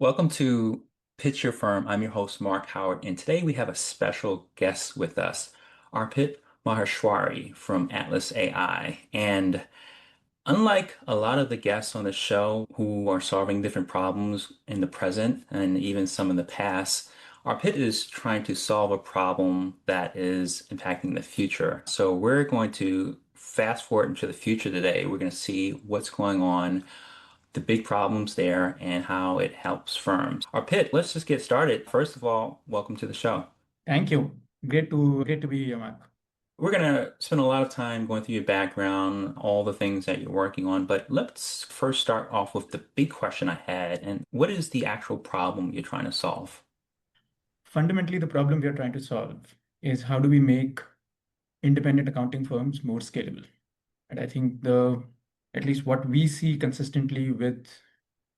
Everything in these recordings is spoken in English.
Welcome to Pitch Your Firm. I'm your host, Marc Howard, and today we have a special guest with us, Arpit Maheshwari from Atlas AI. And unlike a lot of the guests on the show who are solving different problems in the present and even some in the past, Arpit is trying to solve a problem that is impacting the future. So we're going to fast forward into the future today. We're going to see what's going on, the big problems there, and how it helps firms. Arpit, let's just get started. First of all, welcome to the show. Thank you. Great to be here, Mark. We're going to spend a lot of time going through your background, all the things that you're working on, but let's first start off with the big question I had. And what is the actual problem you're trying to solve? Fundamentally, the problem we are trying to solve is how do we make independent accounting firms more scalable? And I think at least what we see consistently with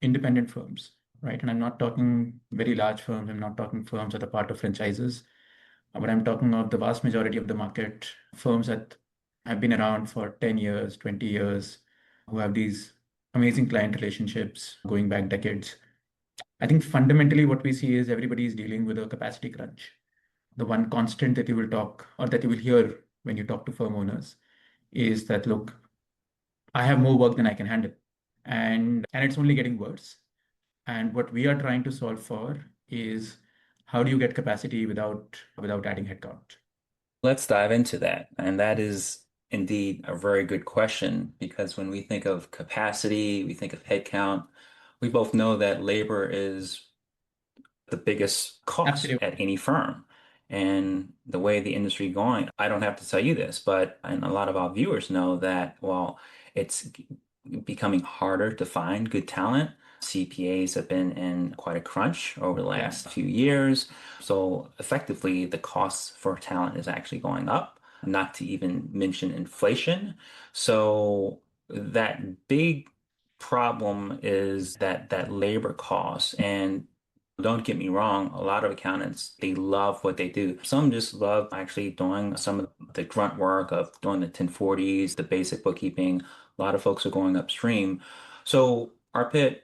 independent firms, right? And I'm not talking very large firms. I'm not talking firms that are part of franchises, but I'm talking of the vast majority of the market, firms that have been around for 10 years, 20 years, who have these amazing client relationships going back decades. I think fundamentally what we see is everybody is dealing with a capacity crunch. The one constant that you will talk or that you will hear when you talk to firm owners is that, look, I have more work than I can handle. And it's only getting worse. And what we are trying to solve for is how do you get capacity without adding headcount? Let's dive into that. And that is indeed a very good question because when we think of capacity, we think of headcount, we both know that labor is the biggest cost Absolutely. at any firm. And the way the industry going, I don't have to tell you this, but and a lot of our viewers know that, well, it's becoming harder to find good talent. CPAs have been in quite a crunch over the Yeah. last few years. So effectively, the cost for talent is actually going up, not to even mention inflation. So that big problem is that labor cost. And don't get me wrong, a lot of accountants, they love what they do. Some just love actually doing some of the grunt work of doing the 1040s, the basic bookkeeping. A lot of folks are going upstream. So, Arpit,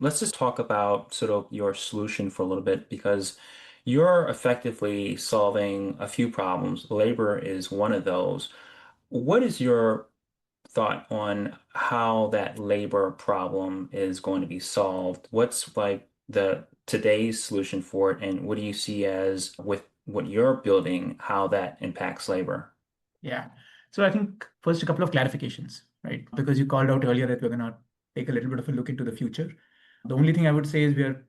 let's just talk about sort of your solution for a little bit because you're effectively solving a few problems. Labor is one of those. What is your thought on how that labor problem is going to be solved? What's like the today's solution for it, and what do you see as with what you're building, how that impacts labor? Yeah. So I think first a couple of clarifications, right? Because you called out earlier that we're going to take a little bit of a look into the future. The only thing I would say is we are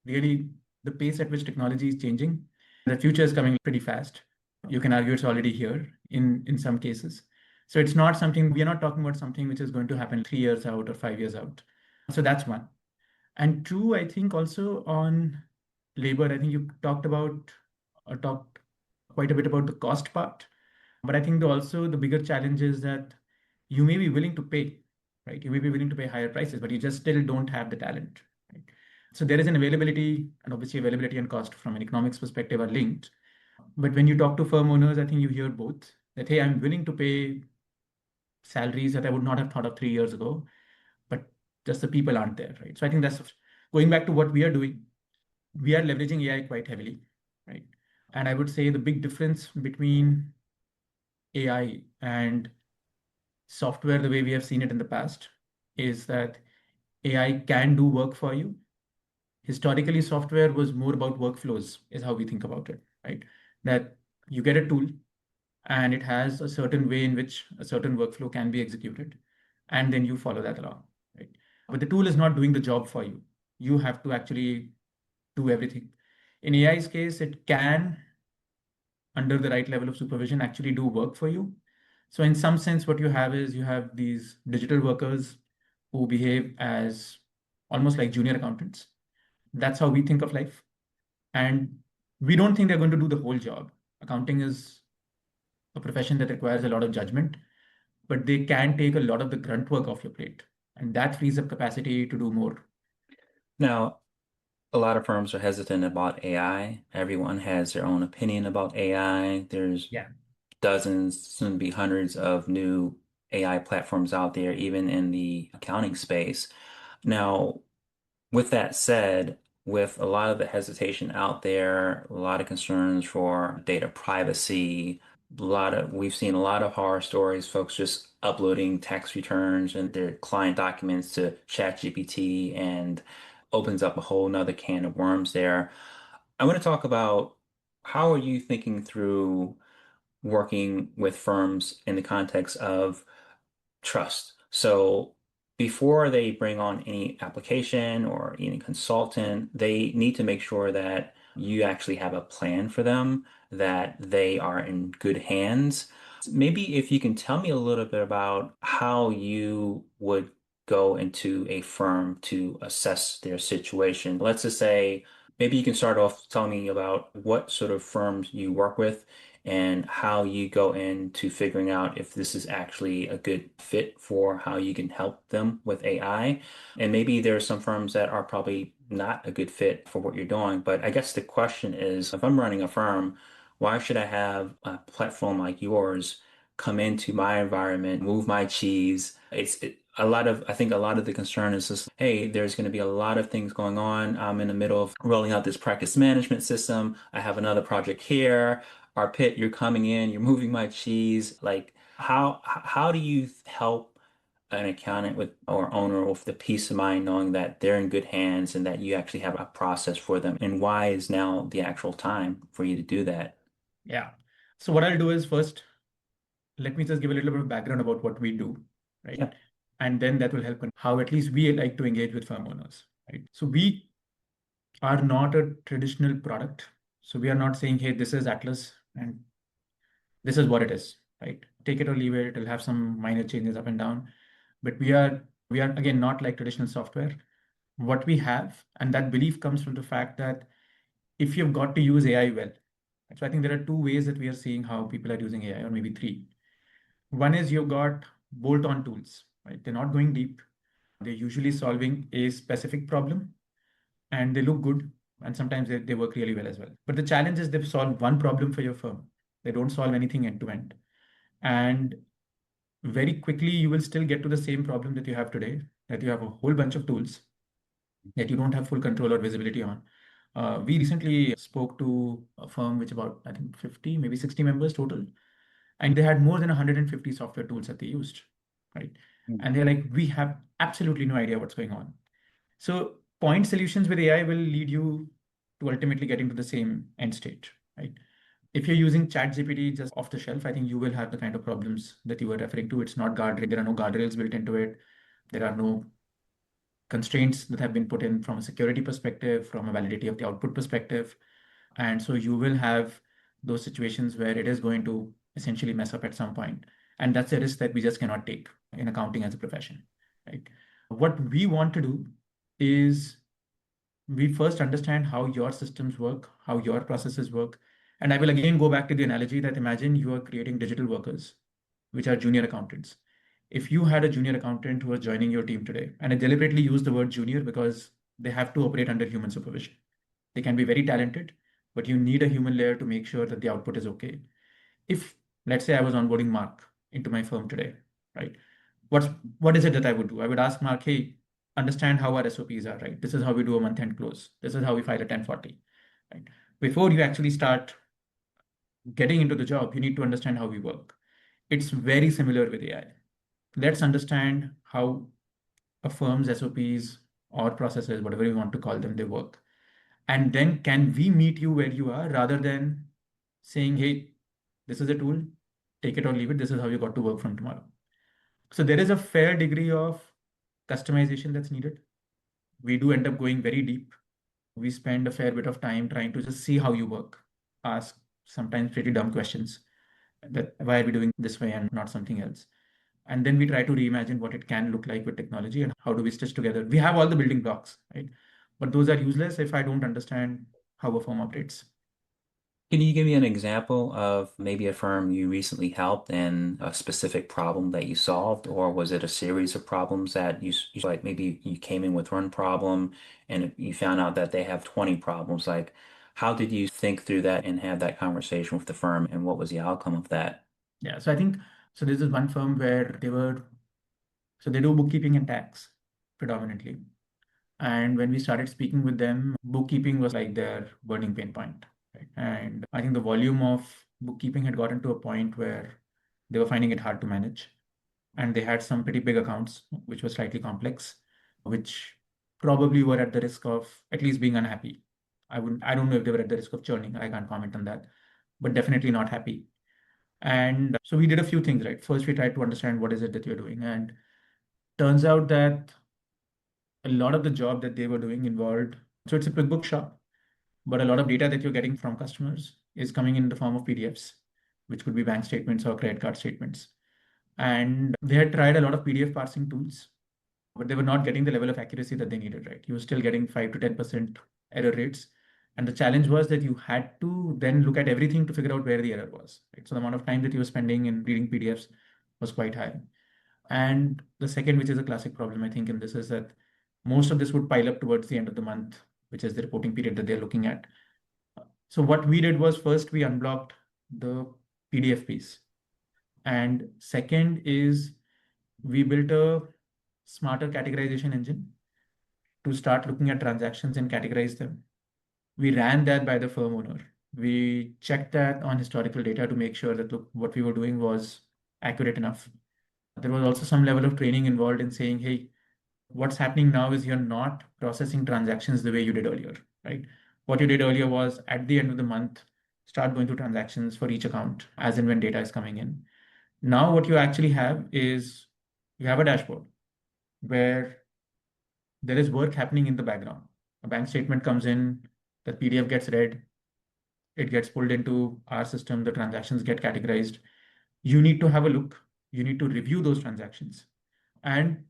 really the pace at which technology is changing. The future is coming pretty fast. You can argue it's already here in some cases. So it's not something we are not talking about something which is going to happen 3 years out or 5 years out. So that's one. And two, I think also on labor, I think you talked quite a bit about the cost part. But I think also the bigger challenge is that you may be willing to pay, right? You may be willing to pay higher prices, but you just still don't have the talent, right? So there is an availability, and obviously availability and cost from an economics perspective are linked. But when you talk to firm owners, I think you hear both that, hey, I'm willing to pay salaries that I would not have thought of 3 years ago, but just the people aren't there, right? So I think that's going back to what we are doing. We are leveraging AI quite heavily, right? And I would say the big difference between AI and software, the way we have seen it in the past, is that AI can do work for you. Historically, software was more about workflows, is how we think about it, right? That you get a tool and it has a certain way in which a certain workflow can be executed, and then you follow that along, right? But the tool is not doing the job for you. You have to actually do everything. In AI's case, it can, under the right level of supervision, actually do work for you. So in some sense, what you have is you have these digital workers who behave as almost like junior accountants. That's how we think of life. And we don't think they're going to do the whole job. Accounting is a profession that requires a lot of judgment, but they can take a lot of the grunt work off your plate. And that frees up capacity to do more. Now, a lot of firms are hesitant about AI. Everyone has their own opinion about AI. There's Yeah. dozens, soon to be hundreds of new AI platforms out there, even in the accounting space. Now, with that said, with a lot of the hesitation out there, a lot of concerns for data privacy, we've seen a lot of horror stories, folks just uploading tax returns and their client documents to ChatGPT and opens up a whole nother can of worms there. I want to talk about how are you thinking through working with firms in the context of trust. So before they bring on any application or any consultant, they need to make sure that you actually have a plan for them, that they are in good hands. Maybe if you can tell me a little bit about how you would go into a firm to assess their situation. Let's just say maybe you can start off telling me about what sort of firms you work with and how you go into figuring out if this is actually a good fit for how you can help them with AI. And maybe there are some firms that are probably not a good fit for what you're doing. But I guess the question is, if I'm running a firm, why should I have a platform like yours come into my environment, move my cheese? I think a lot of the concern is just, hey, there's going to be a lot of things going on. I'm in the middle of rolling out this practice management system. I have another project here. Arpit, you're coming in, you're moving my cheese. Like, how do you help an accountant with or owner with the peace of mind knowing that they're in good hands and that you actually have a process for them? And why is now the actual time for you to do that? Yeah. So what I'll do is first, let me just give a little bit of background about what we do, right? Yeah. And then that will help on how at least we like to engage with firm owners, right? So we are not a traditional product. So we are not saying, hey, this is Atlas and this is what it is, right? Take it or leave it. It'll have some minor changes up and down. But we are again not like traditional software. What we have, and that belief comes from the fact that if you've got to use AI well, so I think there are two ways that we are seeing how people are using AI, or maybe three. One is you've got bolt-on tools, right? They're not going deep. They're usually solving a specific problem and they look good. And sometimes they work really well as well. But the challenge is they've solved one problem for your firm. They don't solve anything end to end. And very quickly, you will still get to the same problem that you have today, that you have a whole bunch of tools that you don't have full control or visibility on. We recently spoke to a firm which about, I think, 50, maybe 60 members total. And they had more than 150 software tools that they used, right? Mm. And they're like, we have absolutely no idea what's going on. So point solutions with AI will lead you to ultimately getting to the same end state, right? If you're using ChatGPT just off the shelf, I think you will have the kind of problems that you were referring to. It's not guardrail. There are no guardrails built into it. There are no constraints that have been put in from a security perspective, from a validity of the output perspective. And so you will have those situations where it is going to essentially mess up at some point. And that's a risk that we just cannot take in accounting as a profession, right? What we want to do is we first understand how your systems work, how your processes work. And I will again go back to the analogy that imagine you are creating digital workers, which are junior accountants. If you had a junior accountant who was joining your team today, and I deliberately use the word junior because they have to operate under human supervision. They can be very talented, but you need a human layer to make sure that the output is okay. If, let's say, I was onboarding Mark into my firm today, right? What's what is it that I would do? I would ask Mark, hey, understand how our SOPs are, right? This is how we do a month-end close. This is how we file a 1040, right? Before you actually start getting into the job, you need to understand how we work. It's very similar with AI. Let's understand how a firm's SOPs or processes, whatever you want to call them, they work. And then can we meet you where you are rather than saying, hey, this is a tool, take it or leave it. This is how you got to work from tomorrow. So there is a fair degree of customization that's needed. We do end up going very deep. We spend a fair bit of time trying to just see how you work, ask sometimes pretty dumb questions that why are we doing this way and not something else? And then we try to reimagine what it can look like with technology and how do we stitch together. We have all the building blocks, right? But those are useless if I don't understand how a firm operates. Can you give me an example of maybe a firm you recently helped and a specific problem that you solved, or was it a series of problems that like maybe you came in with one problem and you found out that they have 20 problems? Like, how did you think through that and have that conversation with the firm, and what was the outcome of that? Yeah. So I think so. This is one firm where so they do bookkeeping and tax predominantly. And when we started speaking with them, bookkeeping was like their burning pain point, right? And I think the volume of bookkeeping had gotten to a point where they were finding it hard to manage. And they had some pretty big accounts, which were slightly complex, which probably were at the risk of at least being unhappy. I don't know if they were at the risk of churning. I can't comment on that, but definitely not happy. And so we did a few things, right? First, we tried to understand what is it that you're doing. And turns out that a lot of the job that they were doing involved, so it's a QuickBooks shop, but a lot of data that you're getting from customers is coming in the form of PDFs, which could be bank statements or credit card statements. And they had tried a lot of PDF parsing tools, but they were not getting the level of accuracy that they needed, right? You were still getting 5 to 10% error rates. And the challenge was that you had to then look at everything to figure out where the error was, right? So the amount of time that you were spending in reading PDFs was quite high. And the second, which is a classic problem, I think, in this is that most of this would pile up towards the end of the month, which is the reporting period that they're looking at. So what we did was first we unblocked the PDF piece. And second is we built a smarter categorization engine to start looking at transactions and categorize them. We ran that by the firm owner. We checked that on historical data to make sure that what we were doing was accurate enough. There was also some level of training involved in saying, hey, what's happening now is you're not processing transactions the way you did earlier, right? What you did earlier was at the end of the month, start going through transactions for each account as and when data is coming in. Now, what you actually have is you have a dashboard where there is work happening in the background. A bank statement comes in, the PDF gets read, it gets pulled into our system, the transactions get categorized. You need to have a look, you need to review those transactions. And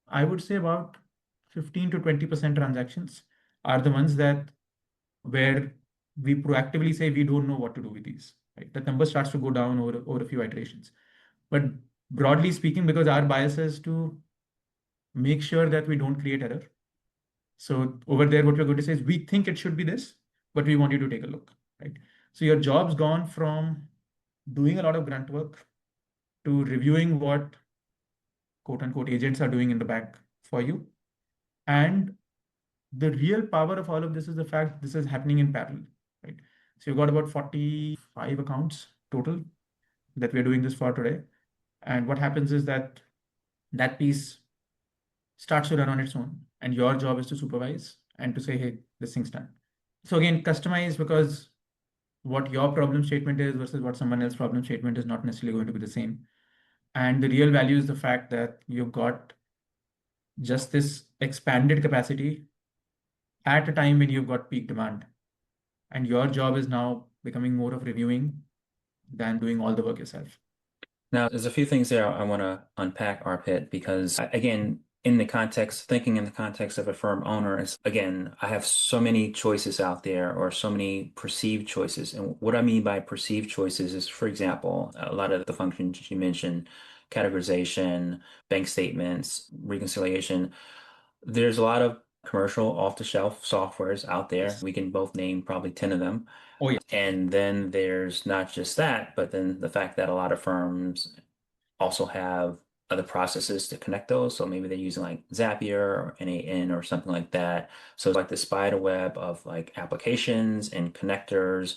I would say about 15 to 20% transactions are the ones that where we proactively say we don't know what to do with these. Right? The number starts to go down over a few iterations. But broadly speaking, because our bias is to make sure that we don't create error. So over there, what we're going to say is we think it should be this, but we want you to take a look. Right? So your job's gone from doing a lot of grunt work to reviewing what quote unquote agents are doing in the back for you. And the real power of all of this is the fact this is happening in parallel, right? So you've got about 45 accounts total that we're doing this for today. And what happens is that that piece starts to run on its own. And your job is to supervise and to say, hey, this thing's done. So again, customize because what your problem statement is versus what someone else's problem statement is not necessarily going to be the same. And the real value is the fact that you've got just this expanded capacity at a time when you've got peak demand. And your job is now becoming more of reviewing than doing all the work yourself. Now, there's a few things there I want to unpack, Arpit, because again, thinking in the context of a firm owner is, again, I have so many choices out there or so many perceived choices. And what I mean by perceived choices is, for example, a lot of the functions you mentioned, categorization, bank statements, reconciliation. There's a lot of commercial off-the-shelf softwares out there. Yes. We can both name probably 10 of them. Oh, yeah. And then there's not just that, but then the fact that a lot of firms also have other processes to connect those. So maybe they're using like Zapier or NAN or something like that. So it's like the spider web of like applications and connectors.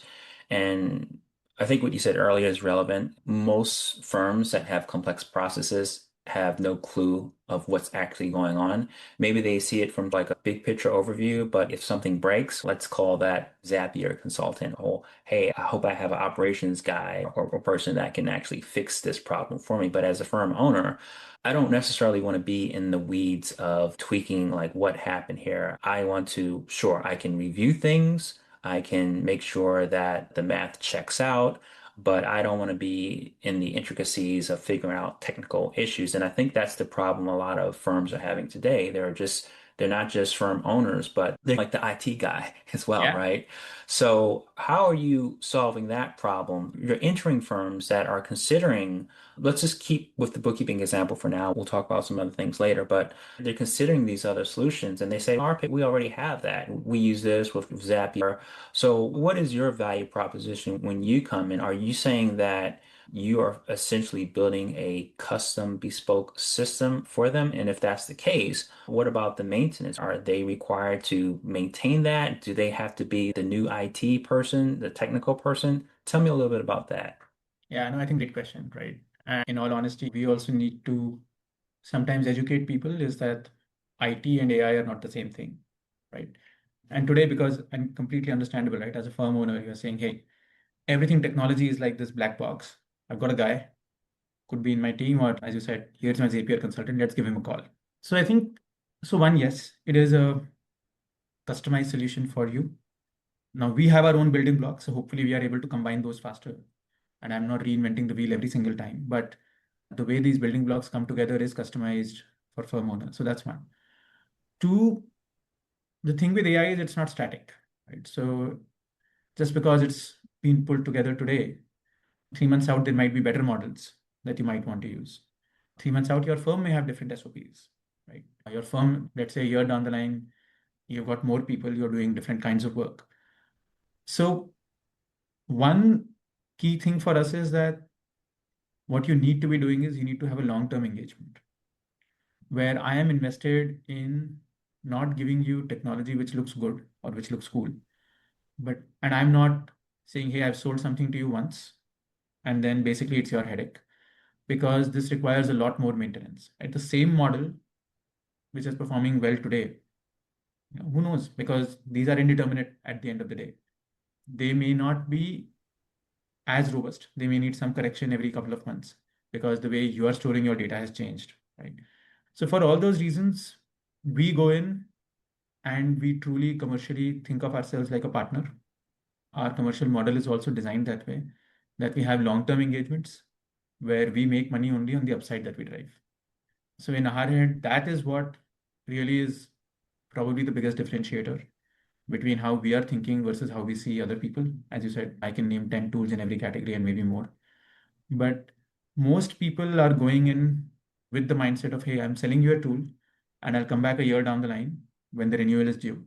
And I think what you said earlier is relevant. Most firms that have complex processes have no clue of what's actually going on. Maybe they see it from like a big picture overview, but if something breaks, let's call that Zapier consultant. Oh, hey, I hope I have an operations guy or person that can actually fix this problem for me. But as a firm owner, I don't necessarily want to be in the weeds of tweaking like what happened here. I want to, sure, I can review things. I can make sure that the math checks out, but I don't want to be in the intricacies of figuring out technical issues. And I think that's the problem a lot of firms are having today. They're not just firm owners, but they're like the IT guy as well, Yeah. right? So how are you solving that problem? You're entering firms that are considering, let's just keep with the bookkeeping example for now. We'll talk about some other things later, but they're considering these other solutions and they say, Arpit, we already have that. We use this with Zapier. So what is your value proposition when you come in? Are you saying that you are essentially building a custom bespoke system for them? And if that's the case, what about the maintenance? Are they required to maintain that? Do they have to be the new IT person, the technical person? Tell me a little bit about that. Yeah, no, I think great question, right? And in all honesty, we also need to sometimes educate people is that IT and AI are not the same thing, right? And today, because and completely understandable, right? As a firm owner, you're saying, hey, everything technology is like this black box. I've got a guy, could be in my team, or as you said, here's my Zapier consultant, let's give him a call. So I think, so one, yes, it is a customized solution for you. Now we have our own building blocks, so hopefully we are able to combine those faster. And I'm not reinventing the wheel every single time, but the way these building blocks come together is customized for firm owners. So that's one. Two, the thing with AI is it's not static, right? So just because it's been pulled together today, 3 months out, there might be better models that you might want to use. 3 months out, your firm may have different SOPs, right? Your firm, let's say a year down the line, you've got more people, you're doing different kinds of work. So one key thing for us is that what you need to be doing is you need to have a long-term engagement where I am invested in not giving you technology which looks good or which looks cool, and I'm not saying, hey, I've sold something to you once and then basically it's your headache because this requires a lot more maintenance. At the same model which is performing well today, who knows? Because these are indeterminate at the end of the day. They may not be as robust. They may need some correction every couple of months because the way you are storing your data has changed, right? So for all those reasons, we go in and we truly commercially think of ourselves like a partner. Our commercial model is also designed that way, that we have long-term engagements where we make money only on the upside that we drive. So in our head, that is what really is probably the biggest differentiator between how we are thinking versus how we see other people. As you said, I can name 10 tools in every category and maybe more. But most people are going in with the mindset of, hey, I'm selling you a tool and I'll come back a year down the line when the renewal is due.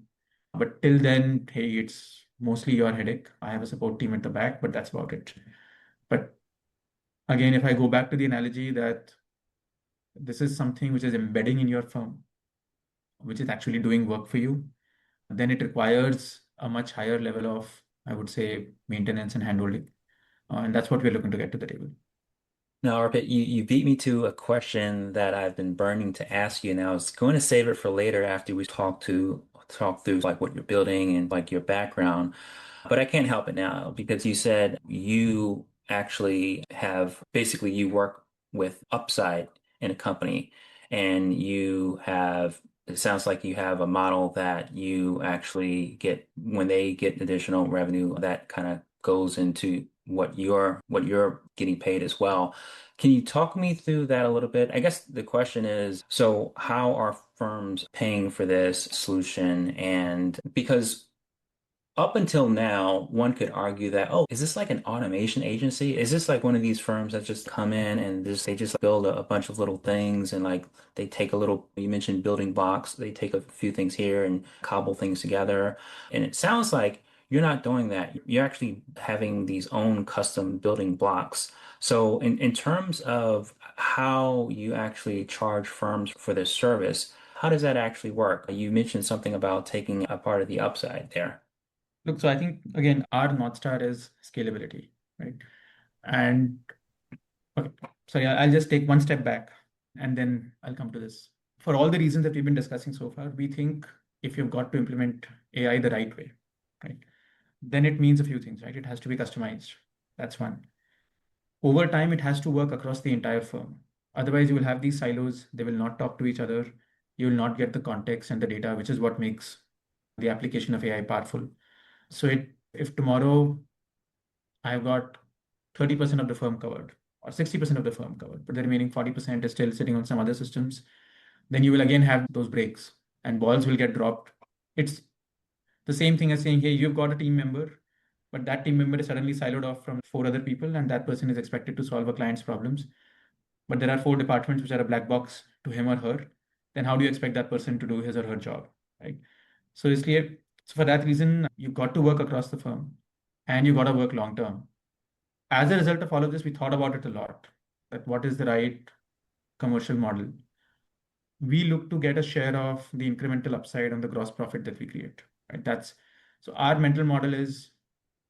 But till then, hey, it's mostly your headache. I have a support team at the back, but that's about it. But again, if I go back to the analogy that this is something which is embedding in your firm, which is actually doing work for you, then it requires a much higher level of, I would say, maintenance and handholding. And that's what we're looking to get to the table. Now, Arpit, you beat me to a question that I've been burning to ask you, and I was going to save it for later after we talk through like what you're building and like your background. But I can't help it now because you said you actually have basically you work with upside in a company and it sounds like you have a model that you actually get when they get additional revenue that kind of goes into what you're getting paid as well. Can you talk me through that a little bit? I guess the question is, so how are firms paying for this solution? And because up until now, one could argue that, oh, is this like an automation agency? Is this like one of these firms that just come in and they just build a bunch of little things and like they take a little, you mentioned building blocks, they take a few things here and cobble things together. And it sounds like you're not doing that. You're actually having these own custom building blocks. So in terms of how you actually charge firms for this service, how does that actually work? You mentioned something about taking a part of the upside there. Look, so I think again, our North Star is scalability, right? And okay, sorry, I'll just take one step back and then I'll come to this. For all the reasons that we've been discussing so far, we think if you've got to implement AI the right way, right, then it means a few things, right? It has to be customized. That's one. Over time, it has to work across the entire firm. Otherwise, you will have these silos. They will not talk to each other. You will not get the context and the data, which is what makes the application of AI powerful. So if tomorrow I've got 30% of the firm covered or 60% of the firm covered, but the remaining 40% is still sitting on some other systems, then you will again have those breaks and balls will get dropped. It's the same thing as saying, hey, you've got a team member, but that team member is suddenly siloed off from four other people, and that person is expected to solve a client's problems. But there are four departments which are a black box to him or her. Then how do you expect that person to do his or her job, right? So it's clear. So for that reason, you've got to work across the firm and you got to work long term. as a result of all of this, we thought about it a lot, that what is the right commercial model. We look to get a share of the incremental upside on the gross profit that we create, right? That's so our mental model is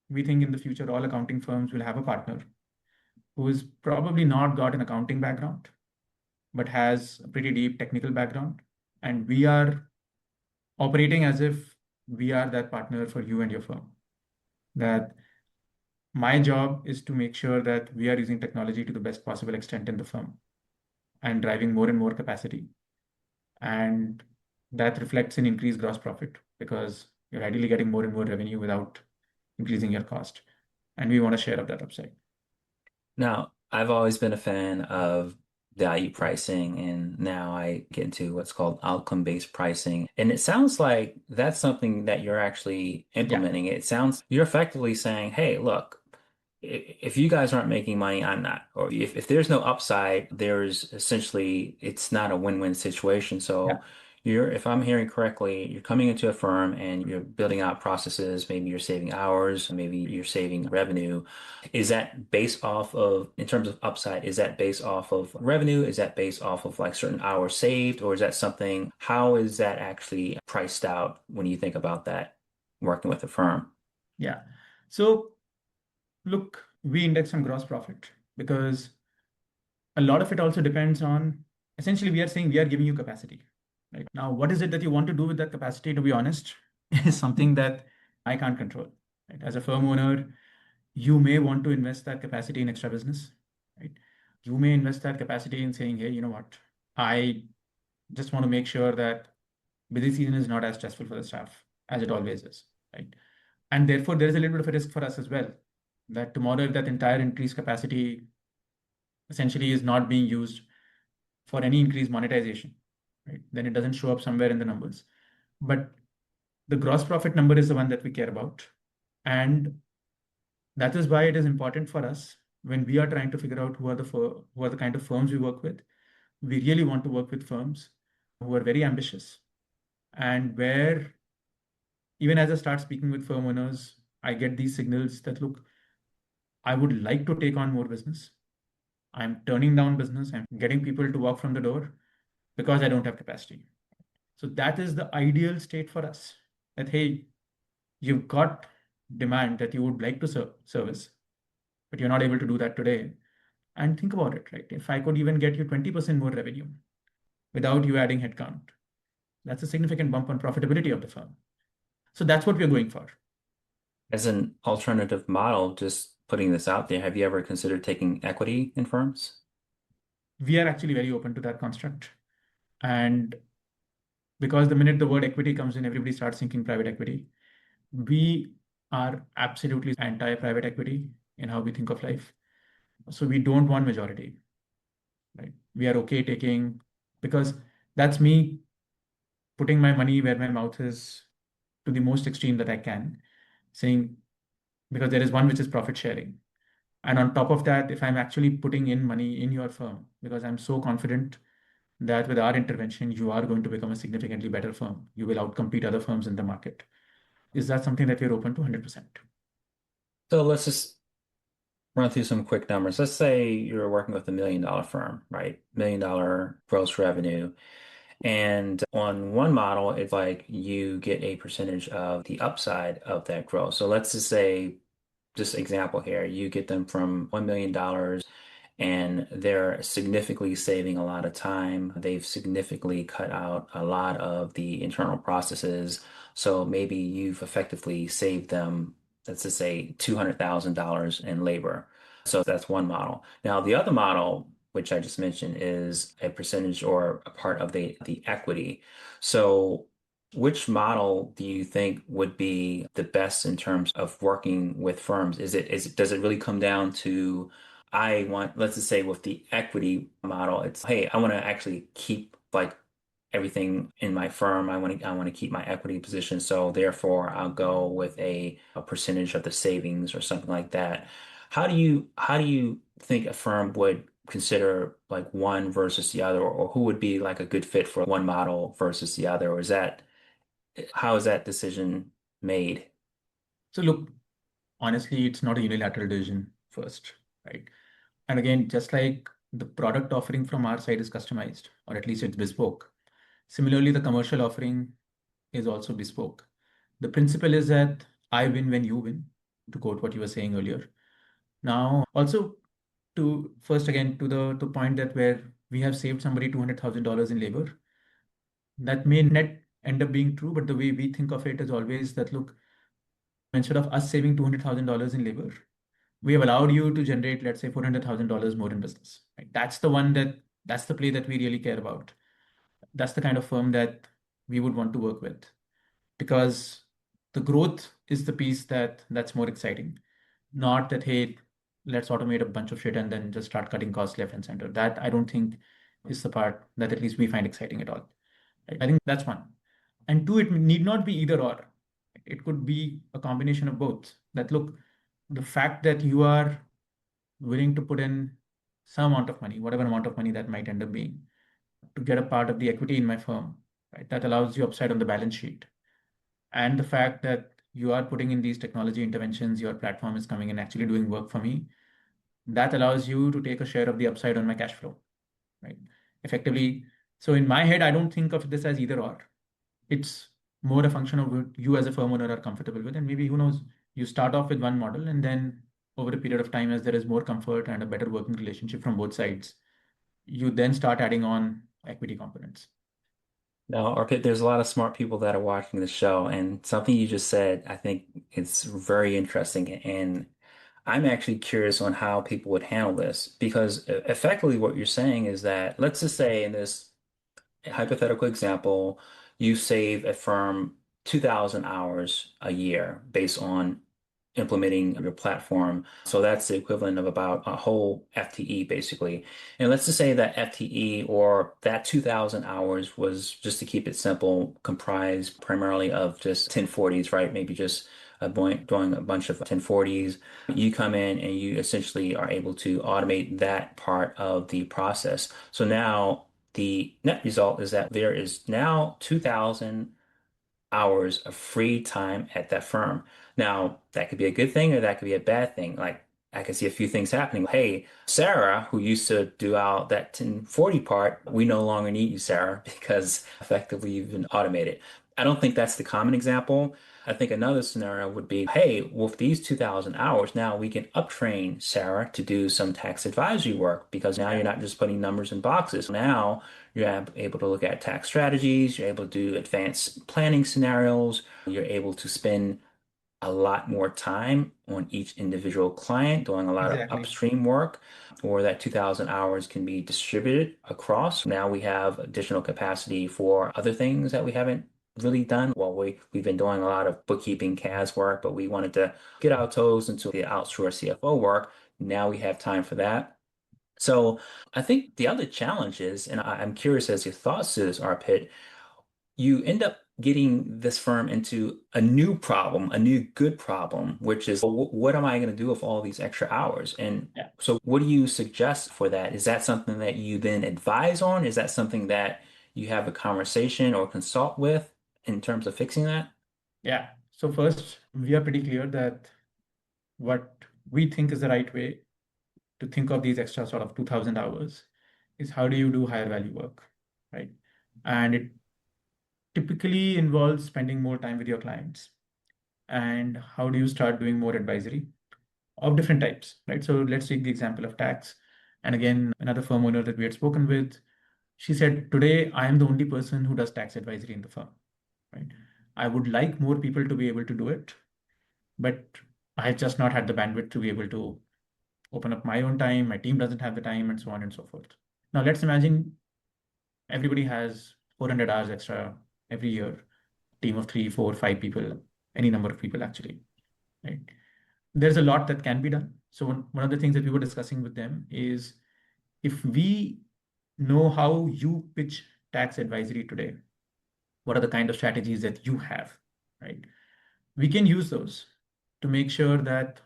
we think in the future all accounting firms will have a partner who is probably not got an accounting background, but has a pretty deep technical background. And we are operating as if we are that partner for you and your firm. That my job is to make sure that we are using technology to the best possible extent in the firm and driving more and more capacity. And that reflects in increased gross profit because you're ideally getting more and more revenue without increasing your cost. And we want a share of that upside. Now, I've always been a fan of value pricing, and now I get into what's called outcome-based pricing. And it sounds like that's something that you're actually Yeah. implementing. It sounds you're effectively saying, hey, look, if you guys aren't making money, I'm not. Or if there's no upside, there's essentially it's not a win-win situation. Yeah. So if I'm hearing correctly, you're coming into a firm and you're building out processes, maybe you're saving hours, maybe you're saving revenue. Is that based off of, in terms of upside, is that based off of revenue? Is that based off of like certain hours saved? Or is that something, how is that actually priced out when you think about that working with a firm? Yeah. So look, we index on gross profit because a lot of it also depends on essentially we are saying we are giving you capacity. Right now, what is it that you want to do with that capacity, to be honest, is something that I can't control. Right? As a firm owner, you may want to invest that capacity in extra business, right? You may invest that capacity in saying, hey, you know what? I just want to make sure that busy season is not as stressful for the staff as it always is, right? And therefore, there is a little bit of a risk for us as well that tomorrow, if that entire increased capacity essentially is not being used for any increased monetization, right, then it doesn't show up somewhere in the numbers. But the gross profit number is the one that we care about. And that is why it is important for us when we are trying to figure out who are the kind of firms we work with. We really want to work with firms who are very ambitious and where even as I start speaking with firm owners, I get these signals that look, I would like to take on more business. I'm turning down business. I'm getting people to walk from the door because I don't have capacity. So that is the ideal state for us. That hey, you've got demand that you would like to service, but you're not able to do that today. And think about it, right? If I could even get you 20% more revenue without you adding headcount, that's a significant bump on profitability of the firm. So that's what we're going for. As an alternative model, just putting this out there, have you ever considered taking equity in firms? We are actually very open to that construct. And because the minute the word equity comes in, everybody starts thinking private equity. We are absolutely anti-private equity in how we think of life. So we don't want majority, right? We are okay taking, because that's me putting my money where my mouth is to the most extreme that I can, saying, because there is one which is profit sharing. And on top of that, if I'm actually putting in money in your firm, because I'm so confident that with our intervention, you are going to become a significantly better firm. You will outcompete other firms in the market. Is that something that we're open to 100%? So let's just run through some quick numbers. Let's say you're working with $1 million firm, right? $1 million gross revenue. And on one model, it's like you get a percentage of the upside of that growth. So let's just say, just example here, you get them from $1 million and they're significantly saving a lot of time. They've significantly cut out a lot of the internal processes. So maybe you've effectively saved them, let's just say $200,000 in labor. So that's one model. Now, the other model, which I just mentioned, is a percentage or a part of the equity. So which model do you think would be the best in terms of working with firms? Does it really come down to I want, let's just say with the equity model, it's, hey, I want to actually keep like everything in my firm. I want to keep my equity position. So therefore I'll go with a percentage of the savings or something like that. How do you think a firm would consider like one versus the other, or who would be like a good fit for one model versus the other? Or how is that decision made? So look, honestly, it's not a unilateral decision first, right? And again, just like the product offering from our side is customized, or at least it's bespoke, similarly, the commercial offering is also bespoke. The principle is that I win when you win, to quote what you were saying earlier. Now, also to first again to the point that where we have saved somebody $200,000 in labor, that may net end up being true, but the way we think of it is always that look, instead of us saving $200,000 in labor, we have allowed you to generate, let's say, $400,000 more in business. Right? That's the play that we really care about. That's the kind of firm that we would want to work with because the growth is the piece that's more exciting. Not that, hey, let's automate a bunch of shit and then just start cutting costs left and center. That I don't think is the part that at least we find exciting at all. Right? I think that's one. And two, it need not be either or. It could be a combination of both. That look, the fact that you are willing to put in some amount of money, whatever amount of money that might end up being, to get a part of the equity in my firm, right? That allows you upside on the balance sheet. And the fact that you are putting in these technology interventions, your platform is coming and actually doing work for me, that allows you to take a share of the upside on my cash flow, right? Effectively. So in my head, I don't think of this as either or. It's more a function of what you as a firm owner are comfortable with. And maybe, who knows, you start off with one model and then over a period of time, as there is more comfort and a better working relationship from both sides, you then start adding on equity components. Now, Arpit, there's a lot of smart people that are watching the show, and something you just said, I think it's very interesting. And I'm actually curious on how people would handle this because effectively what you're saying is that, let's just say in this hypothetical example, you save a firm 2,000 hours a year based on implementing your platform. So that's the equivalent of about a whole FTE basically. And let's just say that FTE or that 2,000 hours was, just to keep it simple, comprised primarily of just 1040s, right? Maybe just doing a bunch of 1040s. You come in and you essentially are able to automate that part of the process. So now the net result is that there is now 2,000 hours of free time at that firm. Now, that could be a good thing or that could be a bad thing. Like, I can see a few things happening. Hey, Sarah, who used to do out that 1040 part, we no longer need you, Sarah, because effectively you've been automated. I don't think that's the common example. I think another scenario would be, hey, with these 2,000 hours, now we can uptrain Sarah to do some tax advisory work because now you're not just putting numbers in boxes. Now you're able to look at tax strategies, you're able to do advanced planning scenarios, you're able to spend a lot more time on each individual client, doing a lot of Exactly. upstream work, or that 2,000 hours can be distributed across. Now we have additional capacity for other things that we haven't really done. Well, we've been doing a lot of bookkeeping, CAS work, but we wanted to get our toes into the outsourced CFO work. Now we have time for that. So I think the other challenge is, and I'm curious as your thoughts to this, Arpit, you end up getting this firm into a new problem, a new good problem, which is, well, what am I going to do with all these extra hours? And Yeah. so, what do you suggest for that? Is that something that you then advise on? Is that something that you have a conversation or consult with in terms of fixing that? Yeah. So first, we are pretty clear that what we think is the right way to think of these extra sort of 2,000 hours is how do you do higher value work, right? And it typically involves spending more time with your clients. And how do you start doing more advisory of different types, right? So let's take the example of tax. And again, another firm owner that we had spoken with, she said, today I am the only person who does tax advisory in the firm, right? I would like more people to be able to do it, but I have just not had the bandwidth to be able to open up my own time. My team doesn't have the time, and so on and so forth. Now, let's imagine everybody has 400 hours extra every year, team of three, four, five people, any number of people actually, right? There's a lot that can be done. So one of the things that we were discussing with them is if we know how you pitch tax advisory today, what are the kind of strategies that you have, right? We can use those to make sure that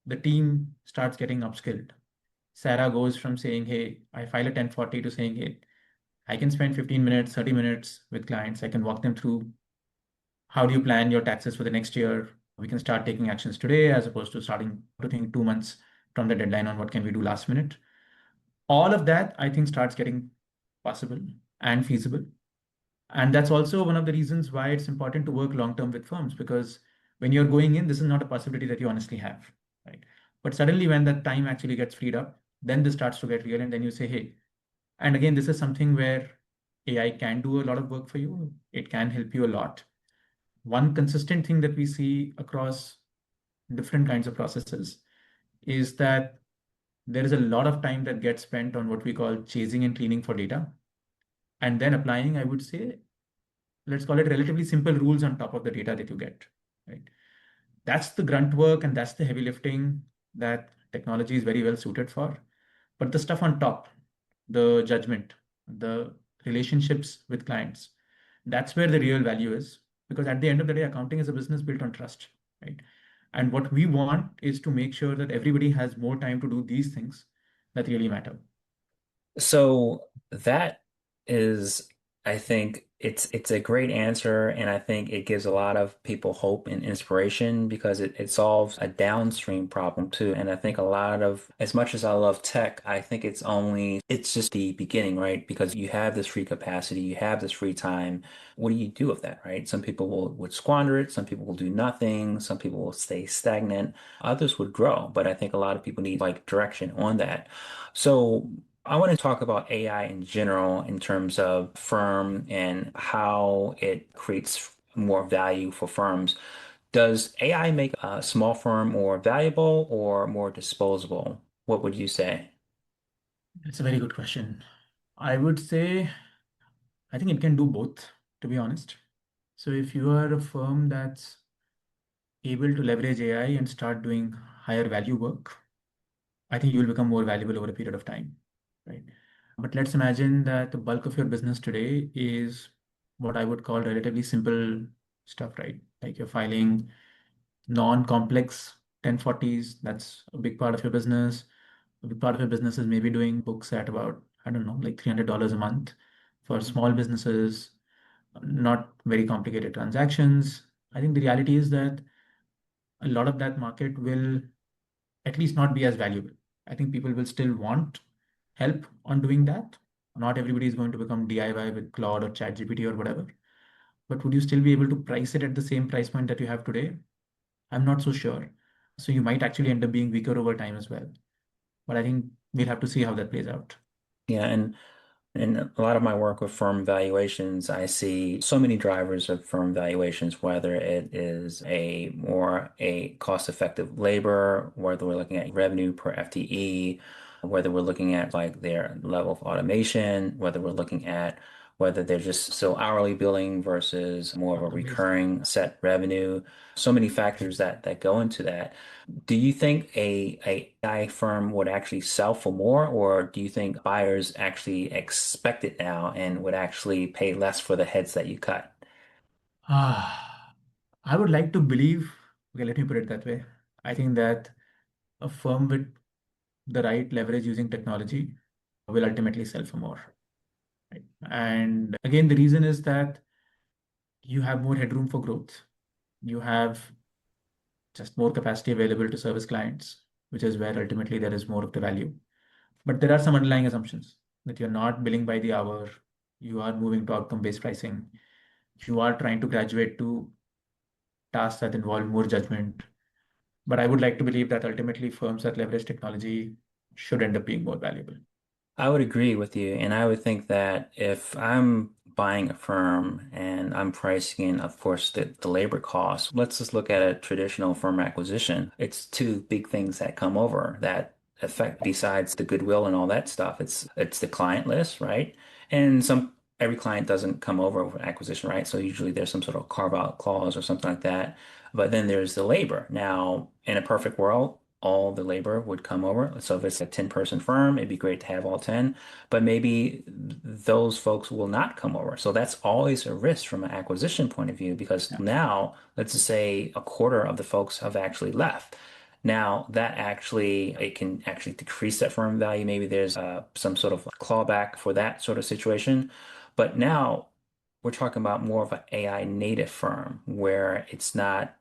the team starts getting upskilled. Sarah goes from saying, hey, I file a 1040 to saying, hey, I can spend 15 minutes, 30 minutes with clients. I can walk them through how do you plan your taxes for the next year. We can start taking actions today as opposed to starting to think 2 months from the deadline on what can we do last minute. All of that, I think, starts getting possible and feasible. And that's also one of the reasons why it's important to work long term with firms, because when you're going in, this is not a possibility that you honestly have, right? But suddenly, when that time actually gets freed up, then this starts to get real. And then you say, hey, and again, this is something where AI can do a lot of work for you. It can help you a lot. One consistent thing that we see across different kinds of processes is that there is a lot of time that gets spent on what we call chasing and cleaning for data, and then applying, I would say, let's call it relatively simple rules on top of the data that you get, right? That's the grunt work and that's the heavy lifting that technology is very well suited for. But the stuff on top, the judgment, the relationships with clients, that's where the real value is. Because at the end of the day, accounting is a business built on trust, right? And what we want is to make sure that everybody has more time to do these things that really matter. So that is, I think it's a great answer, and I think it gives a lot of people hope and inspiration because it solves a downstream problem too. And I think a lot of, as much as I love tech, I think it's just the beginning, right? Because you have this free capacity, you have this free time. What do you do with that, right? Some people would squander it, some people will do nothing, some people will stay stagnant, others would grow. But I think a lot of people need like direction on that. So I want to talk about AI in general in terms of firm and how it creates more value for firms. Does AI make a small firm more valuable or more disposable? What would you say? It's a very good question. I would say I think it can do both, to be honest. So if you are a firm that's able to leverage AI and start doing higher value work, I think you will become more valuable over a period of time, right? But let's imagine that the bulk of your business today is what I would call relatively simple stuff, right? Like you're filing non-complex 1040s. That's a big part of your business. A big part of your business is maybe doing books at about, I don't know, like $300 a month for small businesses, not very complicated transactions. I think the reality is that a lot of that market will at least not be as valuable. I think people will still want help on doing that. Not everybody is going to become DIY with Claude or ChatGPT or whatever. But would you still be able to price it at the same price point that you have today? I'm not so sure. So you might actually end up being weaker over time as well. But I think we'll have to see how that plays out. Yeah, and in a lot of my work with firm valuations, I see so many drivers of firm valuations, whether it is a cost-effective labor, whether we're looking at revenue per FTE, whether we're looking at like their level of automation, whether we're looking at whether they're just still hourly billing versus more of a Outcome-based. recurring set revenue. So many factors that go into that. Do you think a AI firm would actually sell for more, or do you think buyers actually expect it now and would actually pay less for the heads that you cut? Ah, I would like to believe, okay, let me put it that way. I think that a firm with the right leverage using technology will ultimately sell for more. Right? And again, the reason is that you have more headroom for growth. You have just more capacity available to service clients, which is where ultimately there is more of the value. But there are some underlying assumptions that you're not billing by the hour, you are moving to outcome-based pricing, you are trying to graduate to tasks that involve more judgment. But I would like to believe that ultimately firms that leverage technology should end up being more valuable. I would agree with you, and I would think that if I'm buying a firm and I'm pricing in, of course, the labor costs, let's just look at a traditional firm acquisition. It's two big things that come over that affect besides the goodwill and all that stuff. It's the client list, right? And every client doesn't come over with acquisition, right? So usually there's some sort of carve out clause or something like that. But then there's the labor. Now, in a perfect world, all the labor would come over. So if it's a 10-person firm, it'd be great to have all 10, but maybe those folks will not come over. So that's always a risk from an acquisition point of view because Yeah. now, let's just say a quarter of the folks have actually left. Now that actually, it can actually decrease that firm value. Maybe there's some sort of clawback for that sort of situation. But now we're talking about more of an AI native firm where it's not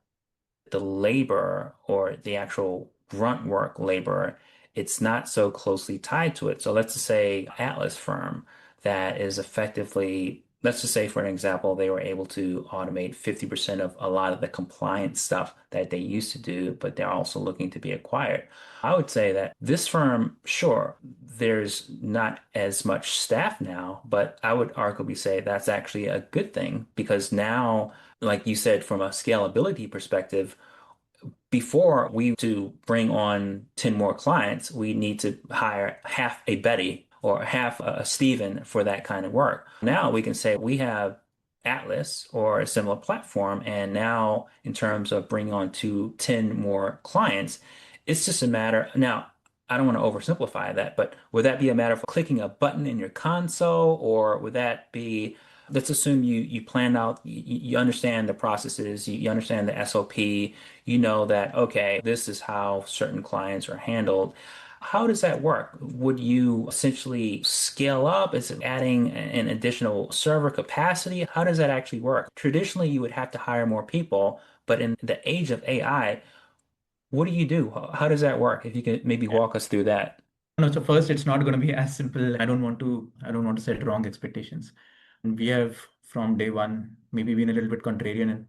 the labor or the actual grunt work labor, it's not so closely tied to it. So let's just say Atlas firm that is effectively, let's just say for an example, they were able to automate 50% of a lot of the compliance stuff that they used to do, but they're also looking to be acquired. I would say that this firm, sure, there's not as much staff now, but I would arguably say that's actually a good thing because now, like you said, from a scalability perspective, before we to bring on 10 more clients, we need to hire half a Betty or half a Steven for that kind of work. Now we can say we have Atlas or a similar platform, and now in terms of bringing on 10 more clients, it's just a matter. Now, I don't want to oversimplify that, but would that be a matter of clicking a button in your console, or would that be, let's assume you plan out, you understand the processes, you understand the SOP, you know that, okay, this is how certain clients are handled. How does that work? Would you essentially scale up? Is it adding an additional server capacity? How does that actually work? Traditionally, you would have to hire more people, but in the age of AI, what do you do? How does that work? If you could maybe Yeah. walk us through that. No, so first, it's not going to be as simple. I don't want to set wrong expectations. And we have from day one maybe been a little bit contrarian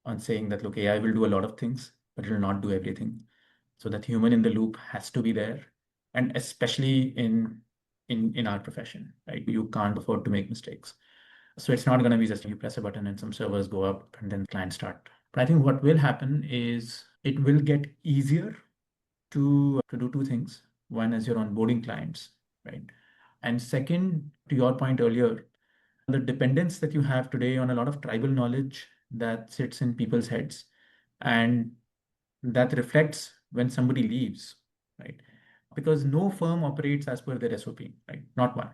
on saying that, look, AI will do a lot of things, but it will not do everything. So that human in the loop has to be there, and especially in our profession, right? You can't afford to make mistakes. So it's not going to be just you press a button and some servers go up and then clients start. But I think what will happen is it will get easier to do two things. One is you're onboarding clients, right? And second, to your point earlier, the dependence that you have today on a lot of tribal knowledge that sits in people's heads and that reflects when somebody leaves, right? Because no firm operates as per their SOP, right? Not one.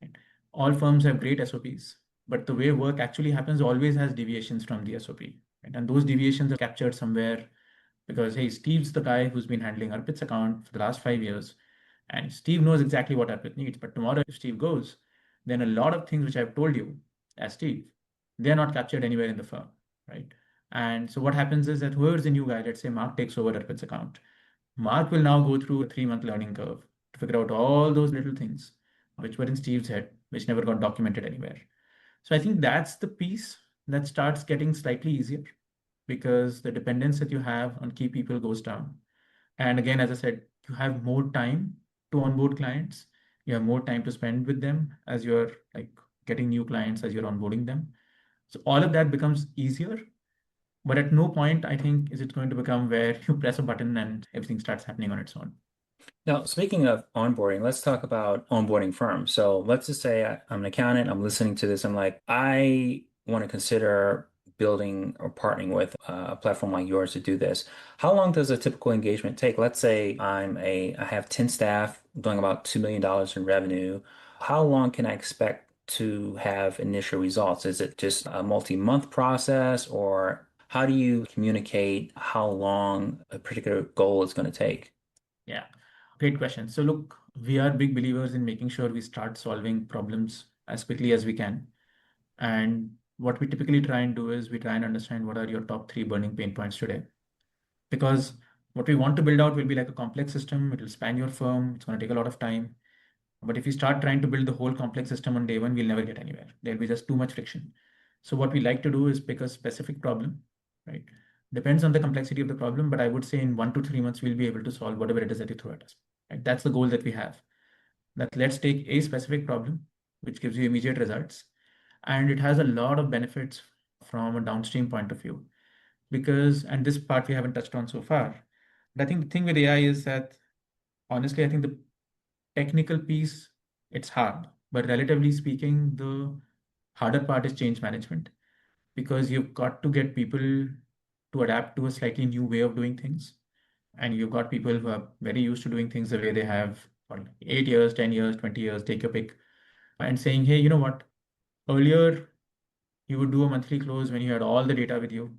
Right? All firms have great SOPs, but the way work actually happens always has deviations from the SOP, right? And those deviations are captured somewhere because, hey, Steve's the guy who's been handling Arpit's account for the last 5 years, and Steve knows exactly what Arpit needs. But tomorrow, if Steve goes, then a lot of things which I've told you as Steve, they're not captured anywhere in the firm, right? And so what happens is that whoever's the new guy, let's say Mark takes over Arpit's account, Mark will now go through a 3 month learning curve to figure out all those little things which were in Steve's head, which never got documented anywhere. So I think that's the piece that starts getting slightly easier because the dependence that you have on key people goes down. And again, as I said, you have more time to onboard clients. You have more time to spend with them as you're like getting new clients as you're onboarding them. So all of that becomes easier. But at no point, I think, is it going to become where you press a button and everything starts happening on its own. Now, speaking of onboarding, let's talk about onboarding firms. So let's just say I'm an accountant, I'm listening to this, I'm like, I want to consider building or partnering with a platform like yours to do this. How long does a typical engagement take? Let's say I have 10 staff doing about $2 million in revenue. How long can I expect to have initial results? Is it just a multi-month process, or how do you communicate how long a particular goal is going to take? Yeah, great question. So look, we are big believers in making sure we start solving problems as quickly as we can. And what we typically try and do is we try and understand what are your top three burning pain points today. Because what we want to build out will be like a complex system. It will span your firm. It's going to take a lot of time. But if we start trying to build the whole complex system on day one, we'll never get anywhere. There'll be just too much friction. So what we like to do is pick a specific problem, right? Depends on the complexity of the problem, but I would say in 1 to 3 months, we'll be able to solve whatever it is that you throw at us. Right? That's the goal that we have. That let's take a specific problem, which gives you immediate results, and it has a lot of benefits from a downstream point of view. Because, and this part we haven't touched on so far, but I think the thing with AI is that honestly, I think the technical piece, it's hard, but relatively speaking, the harder part is change management because you've got to get people to adapt to a slightly new way of doing things. And you've got people who are very used to doing things the way they have for 8 years, 10 years, 20 years, take your pick, and saying, hey, you know what? Earlier, you would do a monthly close when you had all the data with you,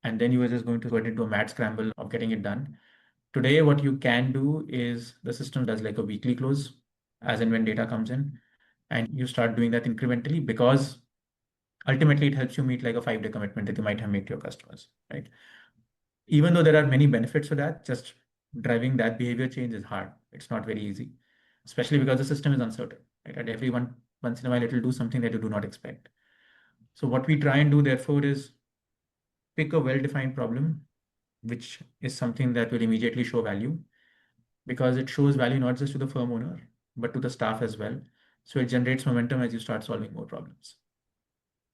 and then you were just going to get into a mad scramble of getting it done. Today, what you can do is the system does like a weekly close, as in when data comes in, and you start doing that incrementally because ultimately it helps you meet like a 5 day commitment that you might have made to your customers, right? Even though there are many benefits for that, just driving that behavior change is hard. It's not very easy, especially because the system is uncertain, right? At everyone, once in a while, it will do something that you do not expect. So what we try and do, therefore, is pick a well-defined problem, which is something that will immediately show value because it shows value not just to the firm owner, but to the staff as well. So it generates momentum as you start solving more problems.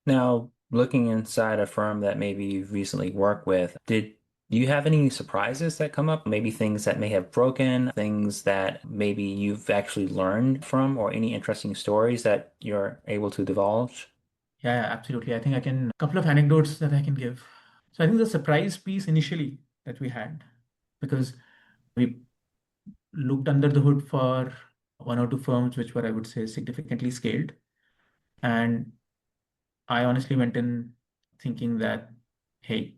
Now, looking inside a firm that maybe you've recently worked with, did you have any surprises that come up? Maybe things that may have broken, things that maybe you've actually learned from, or any interesting stories that you're able to divulge? Yeah, absolutely. I think I can, a couple of anecdotes that I can give. So I think the surprise piece initially that we had, because we looked under the hood for one or two firms which were, I would say, significantly scaled. And I honestly went in thinking that, hey,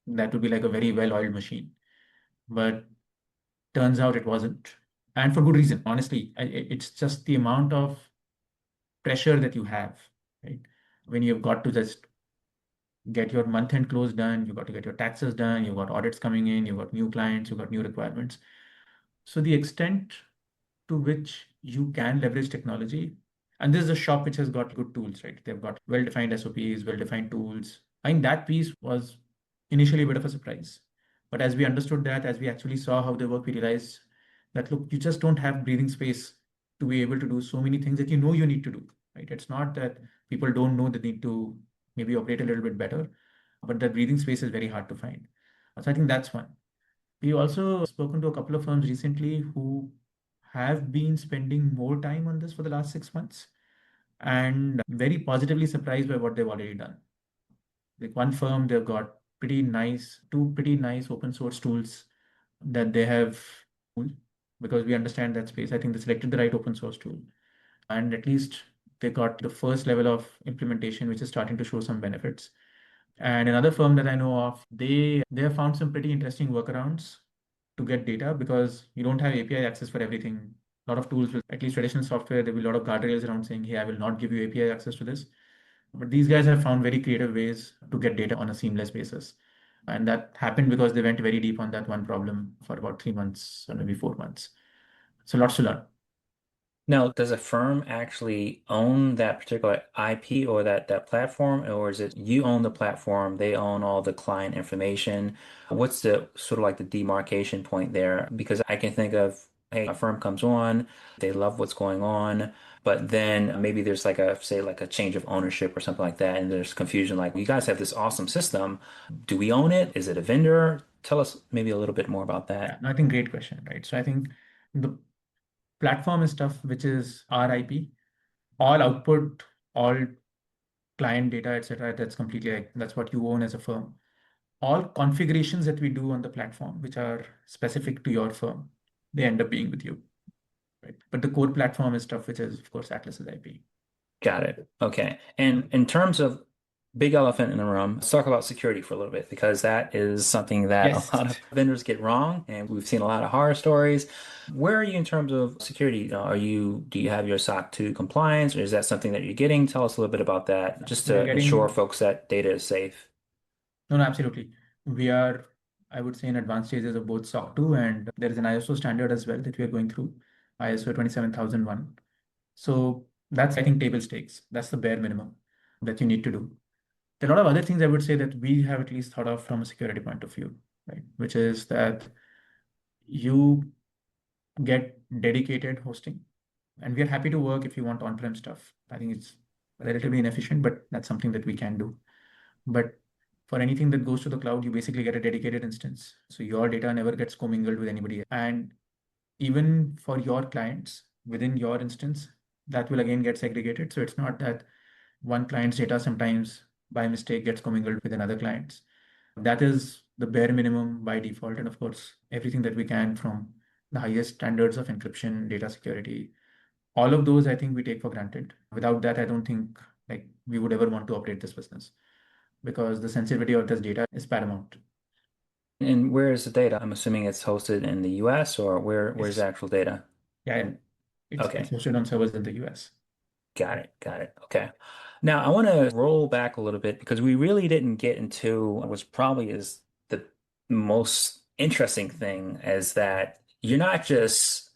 that would be like a very well-oiled machine. But turns out it wasn't. And for good reason, honestly. It's just the amount of pressure that you have, right? When you've got to just get your month-end close done, you've got to get your taxes done, you've got audits coming in, you've got new clients, you've got new requirements. So the extent to which you can leverage technology. And this is a shop which has got good tools, right? They've got well-defined SOPs, well-defined tools. I think that piece was initially a bit of a surprise. But as we understood that, as we actually saw how they work, we realized that, look, you just don't have breathing space to be able to do so many things that you know you need to do, right? It's not that people don't know they need to maybe operate a little bit better, but that breathing space is very hard to find. So I think that's one. We also spoken to a couple of firms recently who have been spending more time on this for the last 6 months and very positively surprised by what they've already done. Like one firm, they've got two pretty nice open source tools that they have because we understand that space. I think they selected the right open source tool. And at least they got the first level of implementation, which is starting to show some benefits. And another firm that I know of, they have found some pretty interesting workarounds to get data because you don't have API access for everything. A lot of tools will, at least traditional software, there will be a lot of guardrails around saying, hey, I will not give you API access to this. But these guys have found very creative ways to get data on a seamless basis. And that happened because they went very deep on that one problem for about 3 months or maybe 4 months. So lots to learn. Now, does a firm actually own that particular IP or that platform, or is it you own the platform, they own all the client information? What's the sort of like the demarcation point there? Because I can think of, hey, a firm comes on, they love what's going on, but then maybe there's like a, say, like a change of ownership or something like that, and there's confusion like, you guys have this awesome system. Do we own it? Is it a vendor? Tell us maybe a little bit more about Yeah, that. no, I think great question, right? So I think the platform is stuff which is our IP, all output, all client data, etc. That's completely like that's what you own as a firm. All configurations that we do on the platform, which are specific to your firm, they end up being with you, right? But the core platform is stuff which is, of course, Atlas's IP. Got it. Okay. And in terms of big elephant in the room, let's talk about security for a little bit because that is something that a Yes. lot of vendors get wrong, and we've seen a lot of horror stories. Where are you in terms of security? Do you have your SOC 2 compliance, or is that something that you're getting? Tell us a little bit about that, just So we are to ensure getting, folks that data is safe. no, no, absolutely. We are, I would say, in advanced stages of both SOC 2 and there is an ISO standard as well that we are going through, ISO 27001. So that's, I think, table stakes. That's the bare minimum that you need to do. There are a lot of other things I would say that we have at least thought of from a security point of view, right? Which is that you get dedicated hosting. And we are happy to work if you want on-prem stuff. I think it's relatively inefficient, but that's something that we can do. But for anything that goes to the cloud, you basically get a dedicated instance. So your data never gets commingled with anybody. And even for your clients within your instance, that will again get segregated. So it's not that one client's data sometimes by mistake gets commingled with another client's. That is the bare minimum by default. And of course, everything that we can from the highest standards of encryption, data security, all of those I think we take for granted. Without that, I don't think like we would ever want to operate this business because the sensitivity of this data is paramount. And where is the data? I'm assuming it's hosted in the US, or where's the Yes. actual data? Yeah, yeah. And It's okay. hosted on servers in the US. Got it. Got it. Okay. Now I want to roll back a little bit because we really didn't get into what was probably is the most interesting thing is that you're not just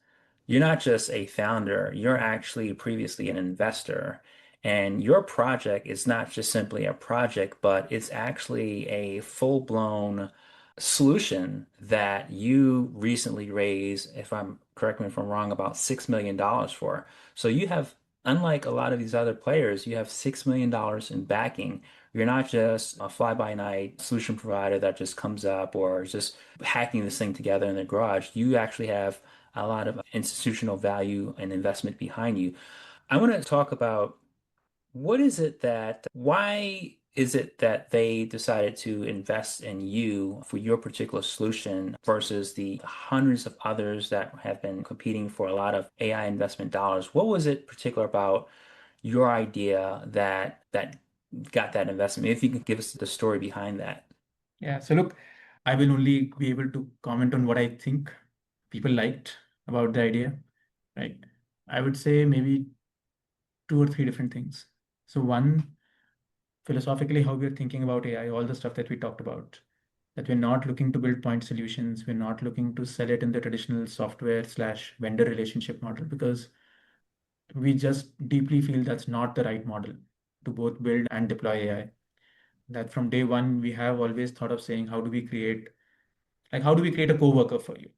a founder, you're actually previously an investor. And your project is not just simply a project, but it's actually a full-blown solution that you recently raised, if I'm correct me if I'm wrong, about $6 million for. So you have, unlike a lot of these other players, you have $6 million in backing. You're not just a fly-by-night solution provider that just comes up or is just hacking this thing together in the garage. You actually have a lot of institutional value and investment behind you. I want to talk about why is it that they decided to invest in you for your particular solution versus the hundreds of others that have been competing for a lot of AI investment dollars? What was it particular about your idea that got that investment? If you can give us the story behind that. Yeah. So look, I will only be able to comment on what I think people liked about the idea, right? I would say maybe two or three different things. So one, philosophically, how we're thinking about AI, all the stuff that we talked about, that we're not looking to build point solutions. We're not looking to sell it in the traditional software slash vendor relationship model because we just deeply feel that's not the right model to both build and deploy AI. That from day one, we have always thought of saying, how do we create a coworker for you?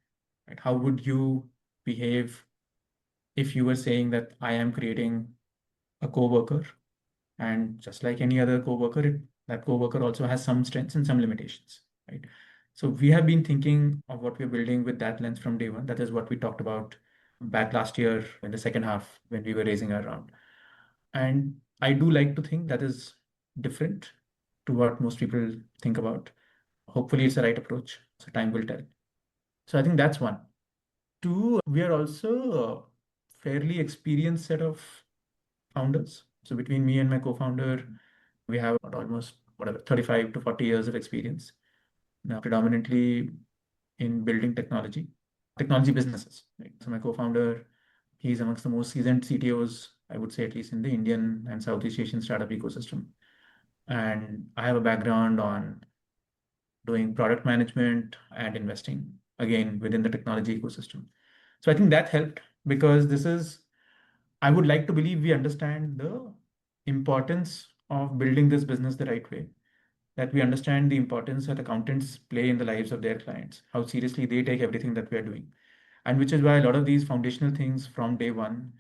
Right? How would you behave if you were saying that I am creating a coworker? And just like any other coworker, that coworker also has some strengths and some limitations, right? So we have been thinking of what we're building with that lens from day one. That is what we talked about back last year in the second half when we were raising our round. And I do like to think that is different to what most people think about. Hopefully, it's the right approach. So time will tell. So I think that's one. Two, we are also a fairly experienced set of founders. So between me and my co-founder, we have almost whatever 35 to 40 years of experience. Now, predominantly in building technology businesses. Right? So my co-founder, he's amongst the most seasoned CTOs, I would say, at least in the Indian and Southeast Asian startup ecosystem. And I have a background on doing product management and investing, again, within the technology ecosystem. So I think that helped because I would like to believe we understand the importance of building this business the right way, that we understand the importance that accountants play in the lives of their clients, how seriously they take everything that we are doing. And which is why a lot of these foundational things from day one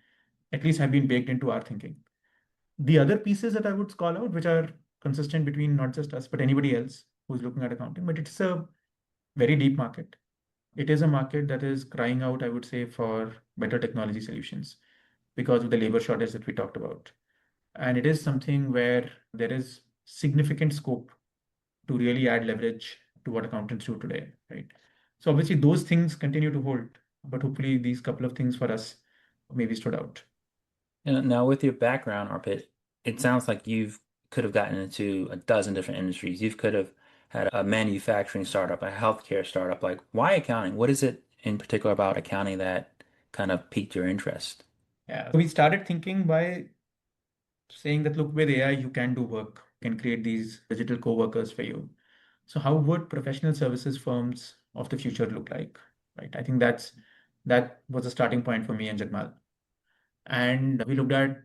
at least have been baked into our thinking. The other pieces that I would call out, which are consistent between not just us, but anybody else who's looking at accounting, but it's a very deep market. It is a market that is crying out, I would say, for better technology solutions because of the labor shortage that we talked about. And it is something where there is significant scope to really add leverage to what accountants do today, right? So obviously those things continue to hold, but hopefully these couple of things for us maybe stood out. And now, with your background, Arpit, it sounds like you've could have gotten into a dozen different industries. You could have had a manufacturing startup, a healthcare startup. Like, why accounting? What is it in particular about accounting that kind of piqued your interest? Yeah. So we started thinking by saying that, look, with AI, you can do work, you can create these digital co-workers for you. So how would professional services firms of the future look like? Right. I think that was a starting point for me and Jagmal. And we looked at,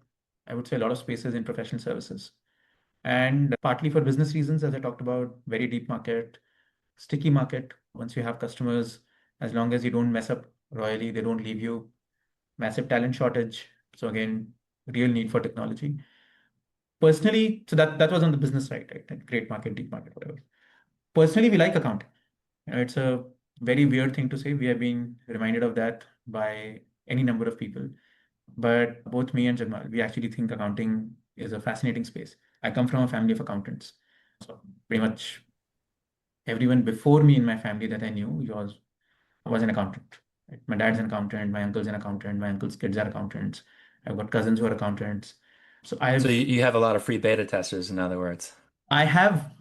I would say, a lot of spaces in professional services. And partly for business reasons, as I talked about, very deep market, sticky market. Once you have customers, as long as you don't mess up royally, they don't leave you. Massive talent shortage. So again, real need for technology. Personally, so that was on the business side, right? Like great market, deep market, whatever. Personally, we like accounting. It's a very weird thing to say. We have been reminded of that by any number of people. But both me and Jamal, we actually think accounting is a fascinating space. I come from a family of accountants. So pretty much everyone before me in my family that I knew was an accountant. Right? My dad's an accountant, my uncle's an accountant, my uncle's kids are accountants. I've got cousins who are accountants. So So you have a lot of free beta testers, in other words. I have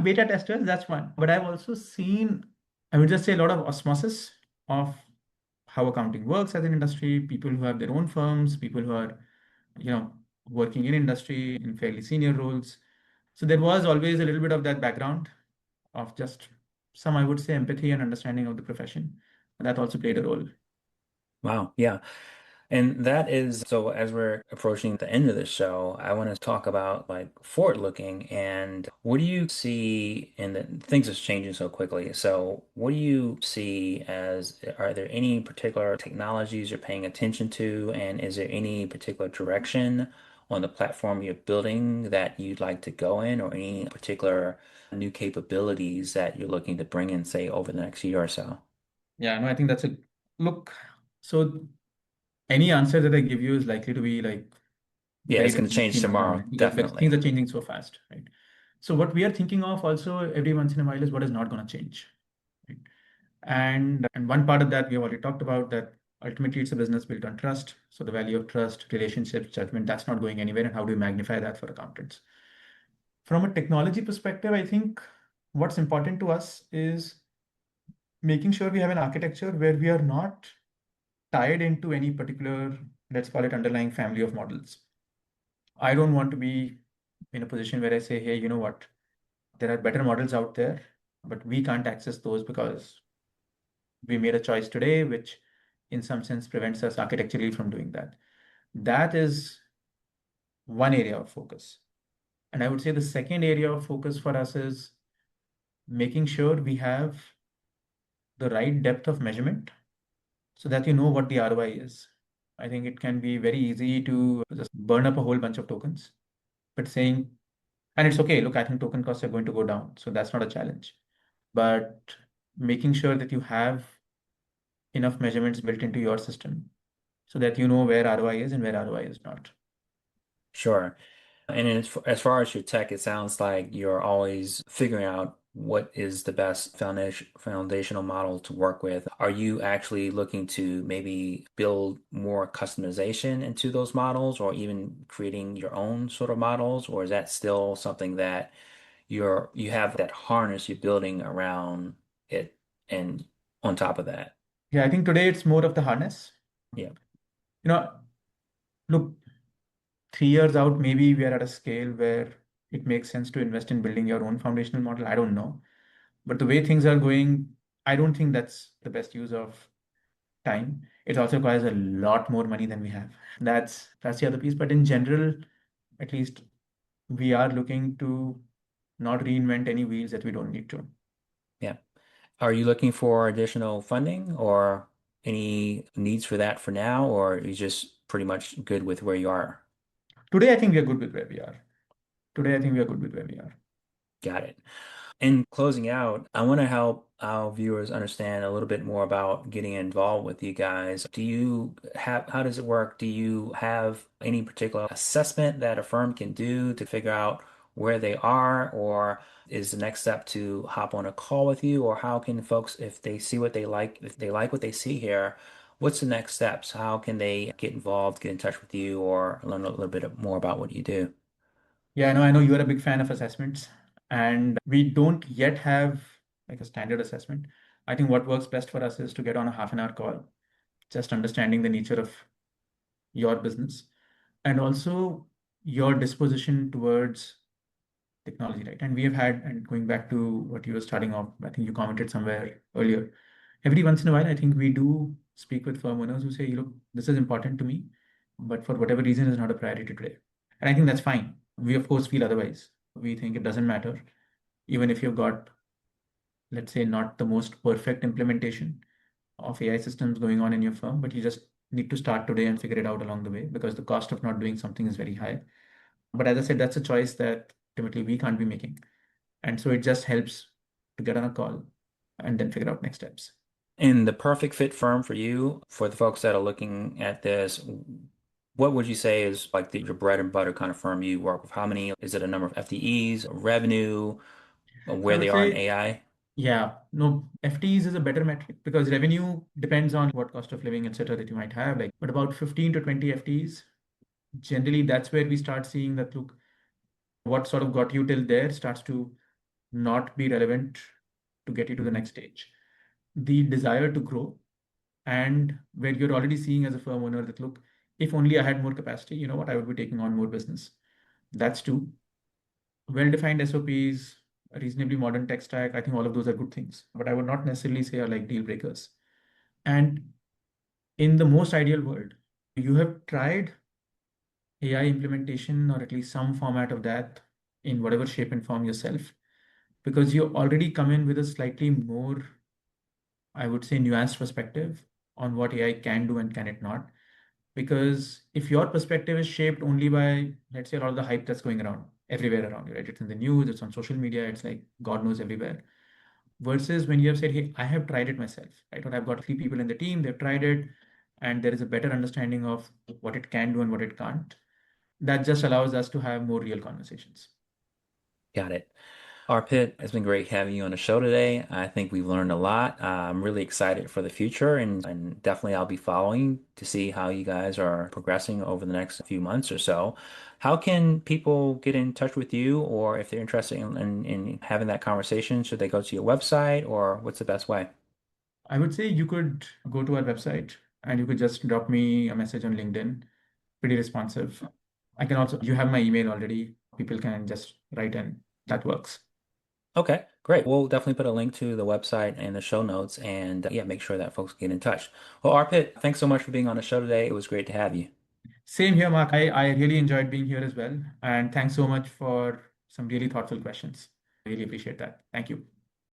beta testers, that's one. But I've also seen, I would just say a lot of osmosis of how accounting works as an industry, people who have their own firms, people who are, you know, working in industry in fairly senior roles. So there was always a little bit of that background of just some, I would say, empathy and understanding of the profession. And that also played a role. Wow. Yeah. And that is so as we're approaching the end of the show, I want to talk about like forward looking and what do you see in the things is changing so quickly. So what do you see as are there any particular technologies you're paying attention to? And is there any particular direction on the platform you're building that you'd like to go in or any particular new capabilities that you're looking to bring in, say, over the next year or so? Yeah, no, I think that's a look. So any answer that I give you is likely to be like Yeah, very it's going different to in change 3 months down the tomorrow, line because like things definitely. are changing so fast, right? So what we are thinking of also every once in a while is what is not going to change, right? And one part of that we have already talked about that ultimately it's a business built on trust. So the value of trust, relationships, judgment, that's not going anywhere. And how do we magnify that for accountants? From a technology perspective, I think what's important to us is making sure we have an architecture where we are not tied into any particular, let's call it underlying family of models. I don't want to be in a position where I say, hey, you know what? There are better models out there, but we can't access those because we made a choice today, which in some sense prevents us architecturally from doing that. That is one area of focus. And I would say the second area of focus for us is making sure we have the right depth of measurement so that you know what the ROI is. I think it can be very easy to just burn up a whole bunch of tokens, but saying, and it's okay, look, I think token costs are going to go down. So that's not a challenge. But making sure that you have enough measurements built into your system so that you know where ROI is and where ROI is not. Sure. And as far as your tech, it sounds like you're always figuring out what is the best foundational model to work with. Are you actually looking to maybe build more customization into those models or even creating your own sort of models? Or is that still something that you have that harness you're building around it and on top of that? Yeah, I think today it's more of the harness. Yeah. You know, look, 3 years out, maybe we are at a scale where it makes sense to invest in building your own foundational model. I don't know. But the way things are going, I don't think that's the best use of time. It also requires a lot more money than we have. That's the other piece. But in general, at least we are looking to not reinvent any wheels that we don't need to. Yeah. Are you looking for additional funding or any needs for that for now, or are you just pretty much good with where you are? Today, I think we are good with where we are. Today, I think we are good with where we are. Got it. In closing out, I want to help our viewers understand a little bit more about getting involved with you guys. How does it work? Do you have any particular assessment that a firm can do to figure out where they are, or is the next step to hop on a call with you, or how can folks, if they see what they like, if they like what they see here, what's the next steps? How can they get involved, get in touch with you, or learn a little bit more about what you do? Yeah, I know you are a big fan of assessments, and we don't yet have like a standard assessment. I think what works best for us is to get on a half an hour call, just understanding the nature of your business and also your disposition towards technology, right? And we have had, and going back to what you were starting off, I think you commented somewhere earlier. Every once in a while, I think we do speak with firm owners who say, look, this is important to me, but for whatever reason is not a priority today. And I think that's fine. We of course feel otherwise. We think it doesn't matter, even if you've got, let's say, not the most perfect implementation of AI systems going on in your firm, but you just need to start today and figure it out along the way because the cost of not doing something is very high. But as I said, that's a choice that ultimately we can't be making. And so it just helps to get on a call and then figure out next steps. And the perfect fit firm for you, for the folks that are looking at this, what would you say is like your bread and butter kind of firm you work with? How many, is it a number of FTEs, revenue, I where they would are in say, AI? yeah, no, FTEs is a better metric because revenue depends on what cost of living, etc., that you might have. Like, but about 15 to 20 FTEs, generally that's where we start seeing that look, what sort of got you till there starts to not be relevant to get you to the next stage. The desire to grow and where you're already seeing as a firm owner that look, if only I had more capacity, you know what, I would be taking on more business. That's two. Well-defined SOPs, a reasonably modern tech stack, I think all of those are good things. But I would not necessarily say are like deal breakers. And in the most ideal world, you have tried AI implementation or at least some format of that in whatever shape and form yourself, because you already come in with a slightly more, I would say, nuanced perspective on what AI can do and can it not. Because if your perspective is shaped only by, let's say, a lot of the hype that's going around everywhere around you, right? It's in the news, it's on social media, it's like God knows everywhere. Versus when you have said, hey, I have tried it myself, right? Or I've got 3 people in the team, they've tried it, and there is a better understanding of what it can do and what it can't. That just allows us to have more real conversations. Got it. Arpit, it's been great having you on the show today. I think we've learned a lot. I'm really excited for the future and definitely I'll be following to see how you guys are progressing over the next few months or so. How can people get in touch with you or if they're interested in having that conversation, should they go to your website or what's the best way? I would say you could go to our website and you could just drop me a message on LinkedIn. Pretty responsive. I can also, you have my email already. People can just write in. That works. Okay, great. We'll definitely put a link to the website in the show notes and yeah, make sure that folks get in touch. Well, Arpit, thanks so much for being on the show today. It was great to have you. Same here, Mark. I really enjoyed being here as well. And thanks so much for some really thoughtful questions. Really appreciate that. Thank you.